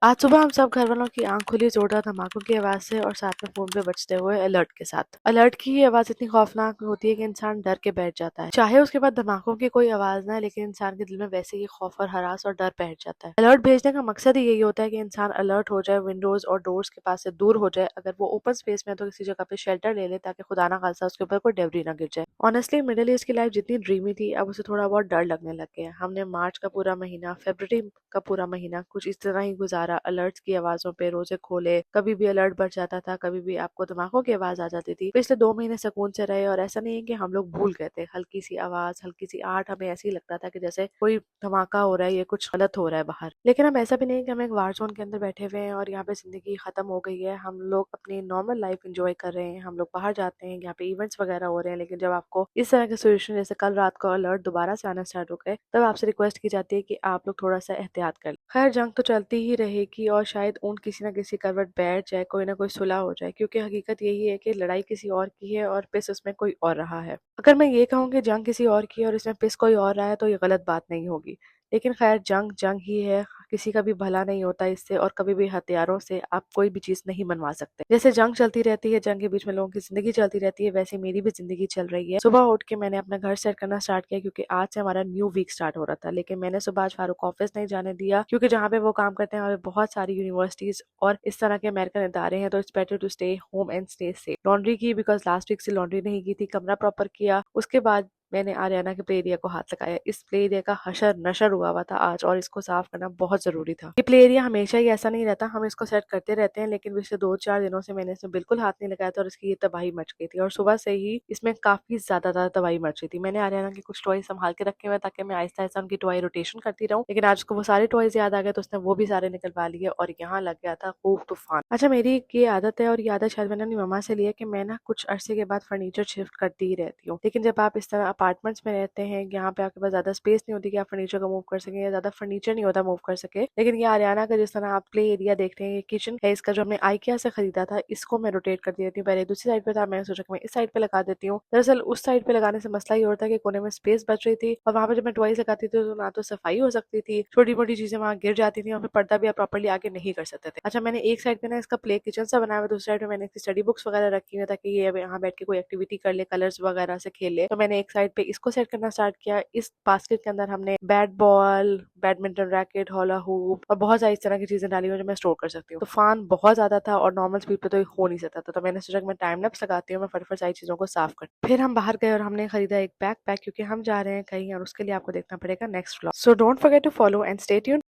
आज सुबह हम सब घर वालों की आंख खुली जोरदार धमाकों की आवाज से और साथ में फोन पे बजते हुए अलर्ट के साथ। अलर्ट की ये आवाज इतनी खौफनाक होती है कि इंसान डर के बैठ जाता है। चाहे उसके बाद धमाकों की कोई आवाज ना है, लेकिन इंसान के दिल में वैसे ही खौफ और हरास और डर बैठ जाता है। अलर्ट भेजने का मकसद ही यही होता है कि इंसान अलर्ट हो जाए, विंडोज और डोर्स के पास से दूर हो जाए। अगर वो ओपन स्पेस में है तो किसी जगह पे शेल्टर ले ले, ताकि खुदा ना खास्ता उसके ऊपर कोई डेब्री ना गिर जाए। ऑनेस्टली मिडिल ईस्ट की लाइफ जितनी ड्रीमी थी, अब उसे थोड़ा बहुत डर लगने लग गया है। हमने मार्च का पूरा महीना, फरवरी का पूरा महीना कुछ इस तरह ही गुजारा। अलर्ट्स की आवाजों पे रोजे खोले, कभी भी अलर्ट बज जाता था, कभी भी आपको धमाकों की आवाज आ जाती थी। पिछले 2 महीने सुकून से रहे और ऐसा नहीं है कि हम लोग भूल गए थे। हल्की सी आवाज, हल्की सी आहट, हमें ऐसे ही लगता था कि जैसे कोई धमाका हो रहा है, ये कुछ गलत हो रहा है बाहर। लेकिन अब ऐसा भी नहीं कि हम एक वार जोन के अंदर बैठे हुए हैं और यहाँ पे जिंदगी खत्म हो गई है। हम लोग अपनी नॉर्मल लाइफ एंजॉय कर रहे हैं, हम लोग बाहर जाते हैं, यहाँ पे इवेंट्स वगैरह हो रहे हैं। लेकिन जब आपको इस तरह के सिचुएशन, जैसे कल रात को अलर्ट दोबारा से आना स्टार्ट हो गए, तब आपसे रिक्वेस्ट की जाती है कि आप लोग थोड़ा सा एहतियात कर लें। खैर, जंग तो चलती ही रहेगी और शायद ऊंट किसी न किसी करवट बैठ जाए, कोई ना कोई सुलह हो जाए, क्योंकि हकीकत यही है कि लड़ाई किसी और की है और पिस उसमें कोई और रहा है। अगर मैं ये कहूँ कि जंग किसी और की है और इसमें पिस कोई और रहा है, तो ये गलत बात नहीं होगी। लेकिन खैर, जंग जंग ही है, किसी का भी भला नहीं होता इससे, और कभी भी हथियारों से आप कोई भी चीज नहीं बनवा सकते। जैसे जंग चलती रहती है, जंग के बीच में लोगों की जिंदगी चलती रहती है, वैसे मेरी भी जिंदगी चल रही है। सुबह उठ के मैंने अपना घर सेट करना स्टार्ट किया, क्योंकि आज से हमारा न्यू वीक स्टार्ट हो रहा था। लेकिन मैंने सुबह आज फारूक ऑफिस नहीं जाने दिया, क्योंकि जहाँ पे वो काम करते हैं वहाँ पे बहुत सारी यूनिवर्सिटीज और इस तरह के अमेरिकन इदारे हैं, तो it's better to stay home and stay safe. Laundry की, बिकॉज लास्ट वीक से लॉन्ड्री नहीं की थी। कमरा प्रॉपर किया, उसके बाद मैंने आर्याना के प्ले एरिया को हाथ लगाया। इस प्ले एरिया का हशर नशर हुआ था आज, और इसको साफ करना बहुत जरूरी था। ये प्ले एरिया हमेशा ही ऐसा नहीं रहता, हम इसको सेट करते रहते हैं, लेकिन पिछले 2-4 दिनों से मैंने इसमें बिल्कुल हाथ नहीं लगाया था और इसकी ये तबाही मच गई थी। और सुबह से ही इसमें काफी ज्यादा तबाही मच रही थी। मैंने आर्याना के कुछ टॉय संभाल के रखे हुए हैं, ताकि मैं आहिस्ता आहिस्ता उनकी टॉय रोटेशन करती रहूं। लेकिन आज उसको वो सारे टॉयज याद आ गए, तो उसने वो भी सारे निकलवा लिए और यहाँ लग गया था खूब तूफान। अच्छा, मेरी एक ये आदत है, और ये आदत शायद मैंने अपनी मम्मा से ली है, कि मैं ना कुछ अरसे के बाद फर्नीचर शिफ्ट करती ही रहती हूँ। लेकिन जब आप इस तरह अपार्टमेंट्स में रहते हैं, यहाँ पे आपके पास ज्यादा स्पेस नहीं होती कि आप फर्नीचर को मूव कर सकें, या ज्यादा फर्नीचर नहीं होता मूव कर सके। लेकिन ये आर्याना का जिस तरह आप प्ले एरिया देख रहे हैं, ये किचन है इसका, जो हमने आइकिया से खरीदा था, इसको मैं रोटेट करती रहती हूँ। पहले दूसरी साइड पे था, मैंने सोचा कि मैं इस साइड पे लगा देती हूँ। दरअसल उस साइड पे लगाने से मसला ये होता है कि कोने में स्पेस बच रही थी, और वहां पे जब मैं टॉयज लगाती थी तो ना तो सफाई हो सकती थी, छोटी मोटी चीजें वहां गिर जाती थी, और फिर पर्दा भी आप प्रॉपर्ली आगे नहीं कर सकते थे। अच्छा, मैंने एक साइड पे ना इसका प्ले किचन सा बनाया हुआ, दूसरी साइड पे मैंने इसकी स्टडी बुक्स वगैरह रखी हुई है, ताकि ये अब यहाँ बैठ के कोई एक्टिविटी कर ले, कलर्स वगैरह से खेले। तो मैंने एक साइड पे इसको सेट करना स्टार्ट किया। इस बास्केट के अंदर हमने bat ball, badminton racket, hula hoop और बहुत सारी इस तरह की चीजें डाली हुई जो मैं स्टोर कर सकती हूँ। तूफान बहुत ज्यादा था और नॉर्मल स्पीड पे तो ये हो नहीं सकता था, तो मैंने सोचा कि मैं टाइम लैप्स लगाती हूँ, मैं फटाफट सारी चीजों को साफ कर। फिर हम बाहर गए और हमने खरीदा एक बैकपैक, क्योंकि हम जा रहे हैं कहीं और उसके लिए आपको देखना पड़ेगा next vlog. So don't forget to follow and stay tuned.